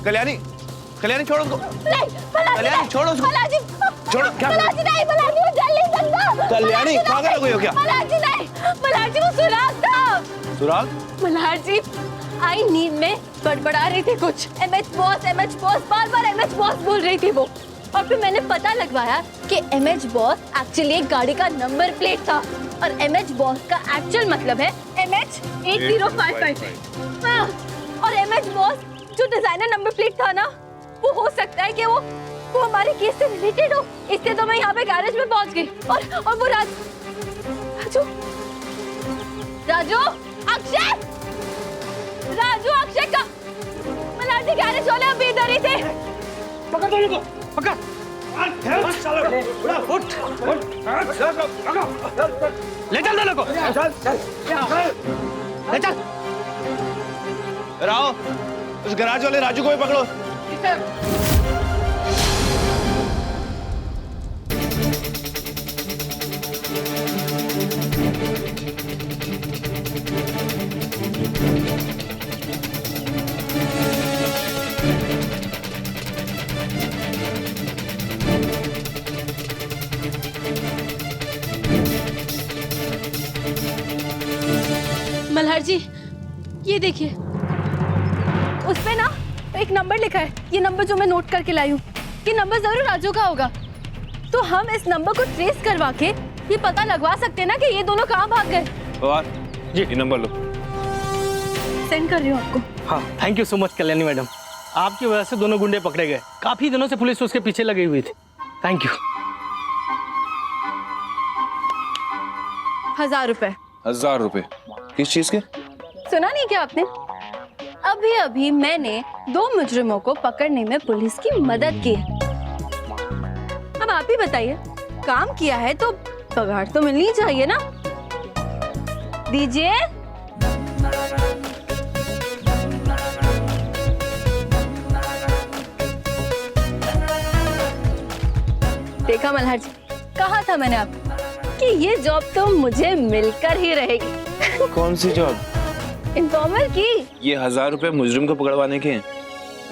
कल्याणी, कल्याणी छोड़ो उसको। नहीं, कल्याणी छोड़ो उसको। छोड़ो। क्या? नहीं, वो जल नहीं सकता। कल्याणी पागल हो गई हो क्या? मल्हार जी वो सुराग था। सुराग? मल्हार जी आई नींद में बड़बड़ा रही थी कुछ, एमएच बॉस, बार-बार एमएच बॉस बोल रही थी वो। और फिर मैंने पता लगवाया कि एमएच बॉस एक्चुअली एक गाड़ी का नंबर प्लेट था और एमएच बॉस का एक्चुअल मतलब है MH 8055। हाँ, और एमएच बॉस जो डिजाइनर नंबर प्लेट था ना, वो हो सकता है कि वो हमारे केस से रिलेटेड हो। इसलिए तो मैं यहाँ पे गैरेज में पहुँच गई और वो राजू अक्षय का मल्हार जी गैरेज वाले अभी इधर ही थे। पकड़ दो इनको, पकड़। उठ। ले चल दोनों को। ले चल। राव, उस गैराज वाले राजू को भी पकड़ो। मल्हार जी ये देखिए, उस पे ना एक नंबर लिखा है। ये नंबर जो मैं नोट करके लाई हूँ, ये नंबर जरूर राजू का होगा। तो हम इस नंबर को ट्रेस करवा के ये पता लगवा सकते हैं ना कि ये दोनों कहाँ भाग गए। जी, ये नंबर लो। सेंड कर रही हूँ आपको। हाँ, thank you so much Kalyani madam. आपकी वजह से दोनों गुंडे पकड़े गए। काफी दिनों से पुलिस उसके पीछे लगी हुई थी। Thank you. 1000 रुपए। 1000 रुपए किस चीज के? सुना नहीं क्या आपने? अभी मैंने 2 मुजरिमों को पकड़ने में पुलिस की मदद की है। अब आप ही बताइए, काम किया है तो पगार तो मिलनी चाहिए ना। दीजिए। देखा मल्हार जी, कहा था मैंने आपको कि ये जॉब तो मुझे मिलकर ही रहेगी। कौन सी जॉब? इन्फॉर्मर की। ये 1000 रुपए मुजरिम को पकड़वाने के हैं।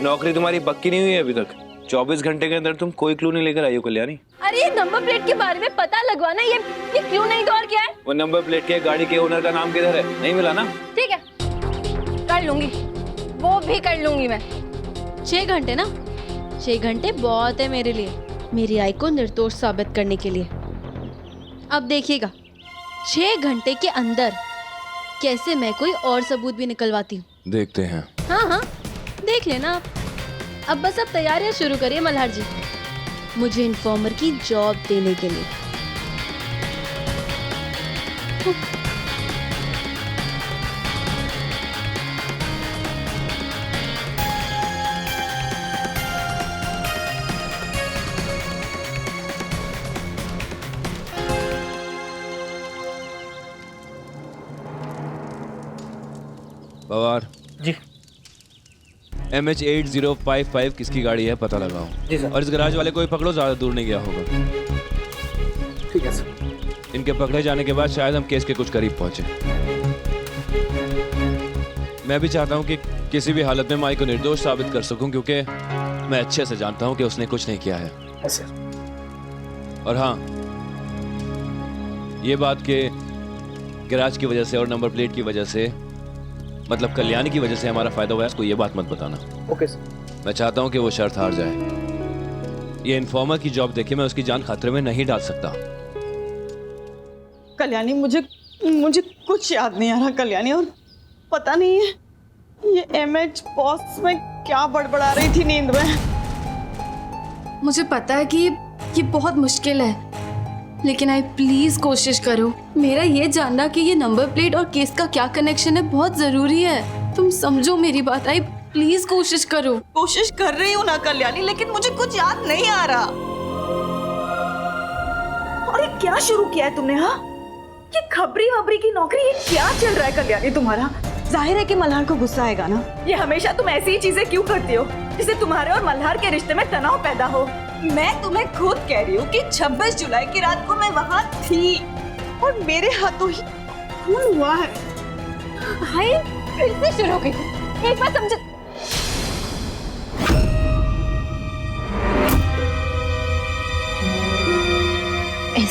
नौकरी तुम्हारी पक्की नहीं हुई है अभी तक। 24 घंटे के अंदर तुम कोई क्लू नहीं लेकर आई हो कल्याणी। अरे ये नंबर प्लेट के बारे में पता लगवाना, ये क्यों नहीं तो और क्या है? वो नंबर प्लेट के गाड़ी के ओनर का नाम किधर है? नहीं मिला ना? ठीक है, कर लूंगी, वो भी कर लूंगी मैं। 6 घंटे ना, 6 घंटे बहुत है मेरे लिए, मेरी आई को निर्दोष साबित करने के लिए। अब देखिएगा 6 घंटे के अंदर कैसे मैं कोई और सबूत भी निकलवाती हूँ। देखते हैं। हाँ, देख लेना आप। अब बस अब तैयारियां शुरू करिए मल्हार जी, मुझे इन्फॉर्मर की जॉब देने के लिए। पवार जी। MH 8055 किसकी गाड़ी है पता लगाओ। जी सर। और इस गैराज वाले को भी पकड़ो, ज्यादा दूर नहीं गया होगा। ठीक है सर। इनके पकड़े जाने के बाद शायद हम केस के कुछ करीब पहुंचे। मैं भी चाहता हूं कि किसी भी हालत में माई को निर्दोष साबित कर सकूं, क्योंकि मैं अच्छे से जानता हूं कि उसने कुछ नहीं किया है। सर। और हाँ, ये बात के गैराज की वजह से और नंबर प्लेट की वजह से, मतलब कल्याणी की वजह से हमारा फायदा हुआ है, इसको ये बात मत बताना। Okay sir. मैं चाहता हूं कि वो शर्त हार जाए। ये इन्फॉर्मर की जॉब देखे मैं उसकी जान खतरे में नहीं डाल सकता। कल्याणी, मुझे कुछ याद नहीं आ रहा कल्याणी, और पता नहीं है ये MH बॉस में क्या बड़बड़ा रही थी नींद में। मुझे पता है कि ये बहुत मुश्किल है, लेकिन आई प्लीज कोशिश करो। मेरा ये जानना कि ये नंबर प्लेट और केस का क्या कनेक्शन है बहुत जरूरी है। तुम समझो मेरी बात, आई प्लीज कोशिश करो। कोशिश कर रही हूँ ना कल्याणी, लेकिन मुझे कुछ याद नहीं आ रहा। और ये क्या शुरू किया है तुमने? हाँ, ये खबरी वबरी की नौकरी, ये क्या चल रहा है कल्याणी तुम्हारा? जाहिर है कि मल्हार को गुस्सा आएगा ना। ये हमेशा तुम ऐसी ही चीजें क्यों करती हो जिससे तुम्हारे और मल्हार के रिश्ते में तनाव पैदा हो? मैं तुम्हें खुद कह रही हूँ कि 26 जुलाई की रात को मैं वहाँ थी और मेरे हाथों ही खून हुआ है। भाई फिर से शुरू हो गई। एक बार समझ।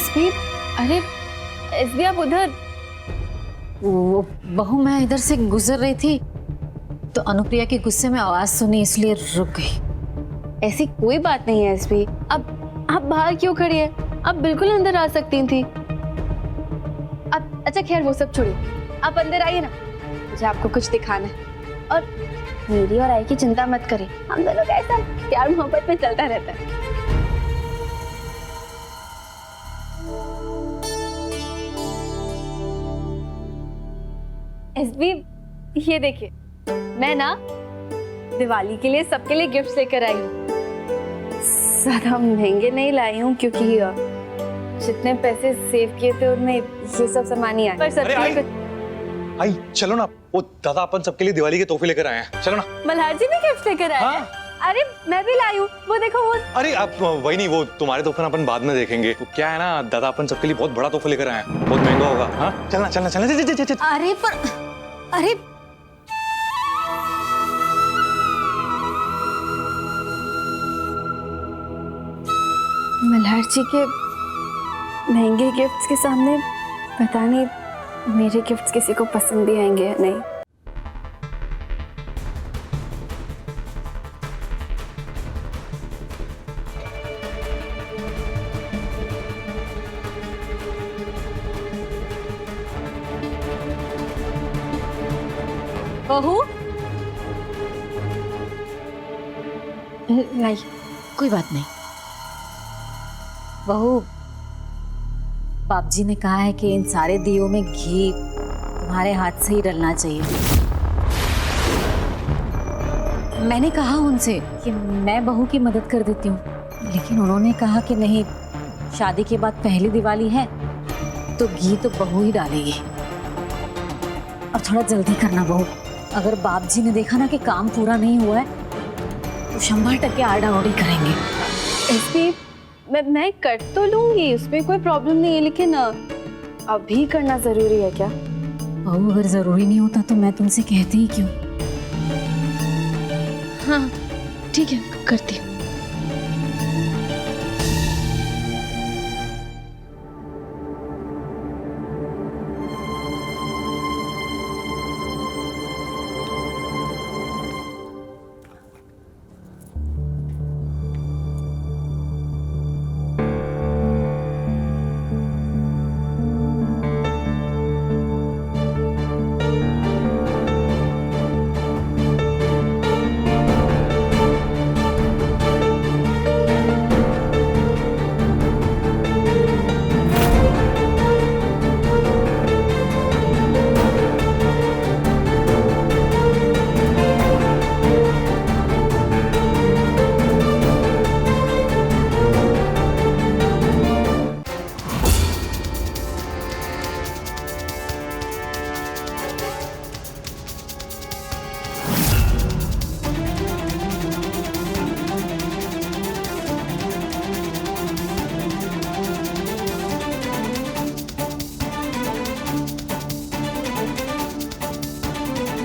एसपी, अरे एसबी आप उधर? वो बहू, मैं इधर से गुजर रही थी तो अनुप्रिया के गुस्से में आवाज सुनी, इसलिए रुक गई। ऐसी कोई बात नहीं है एसबी, अब आप बाहर क्यों खड़ी है? आप बिल्कुल अंदर आ सकती थी। अब अच्छा खैर वो सब छोड़िए, आप अंदर आइए ना, मुझे आपको कुछ दिखाना है। और मेरी और आई की चिंता मत करिए, हम दोनों का ऐसा प्यार मोहब्बत में चलता रहता है। एसबी ये देखिए, मैं ना दिवाली के लिए सबके लिए गिफ्ट्स लेकर आई हूँ। ज्यादा महंगे नहीं लाई हूँ क्योंकि जितने पैसे सेव किए थे उनमें ये सब सामान ही आए। पर सबके लिए आई चलो ना, वो दादा अपन सबके लिए दिवाली के तोहफे लेकर आए हैं, चलो ना। मल्हार जी भी गिफ्ट लेकर आए हैं? अरे मैं भी लाई हूँ, वो देखो वो। अरे आप वही नहीं, वो तुम्हारे तोहफे अपन बाद में देखेंगे। तो क्या है ना, दादा अपन सबके लिए बहुत बड़ा तोहफा लेकर आए हैं, बहुत महंगा होगा। हाँ चलना चलना चलना। अरे पर अरे मल्हार जी के महंगे गिफ्ट्स के सामने पता नहीं मेरे गिफ्ट्स किसी को पसंद भी आएंगे या नहीं। बहू नहीं, कोई बात नहीं। बहू, बाप जी ने कहा है कि इन सारे दियों में घी तुम्हारे हाथ से ही डलना चाहिए। मैंने कहा उनसे कि मैं बहू की मदद कर देती हूँ, लेकिन उन्होंने कहा कि नहीं, शादी के बाद पहली दिवाली है तो घी तो बहू ही डालेगी। और थोड़ा जल्दी करना बहू, अगर बाप जी ने देखा ना कि काम पूरा नहीं हुआ है तो 100% आड़ा-उड़ी करेंगे। एसपी मैं कर तो लूंगी, उसमें कोई प्रॉब्लम नहीं है, लेकिन अभी करना जरूरी है क्या? बहू, अगर जरूरी नहीं होता तो मैं तुमसे कहती ही क्यों। हाँ ठीक है, करती हूँ।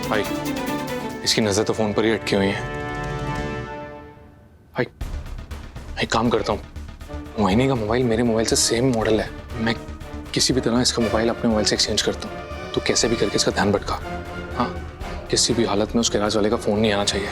भाई इसकी नजर तो फोन पर ही अटकी हुई है। भाई एक काम करता हूँ, मोहिनी का मोबाइल मेरे मोबाइल से सेम मॉडल है, मैं किसी भी तरह इसका मोबाइल अपने मोबाइल से एक्सचेंज करता हूँ। तो कैसे भी करके इसका ध्यान भटका। हाँ, किसी भी हालत में उस गैराज वाले का फोन नहीं आना चाहिए।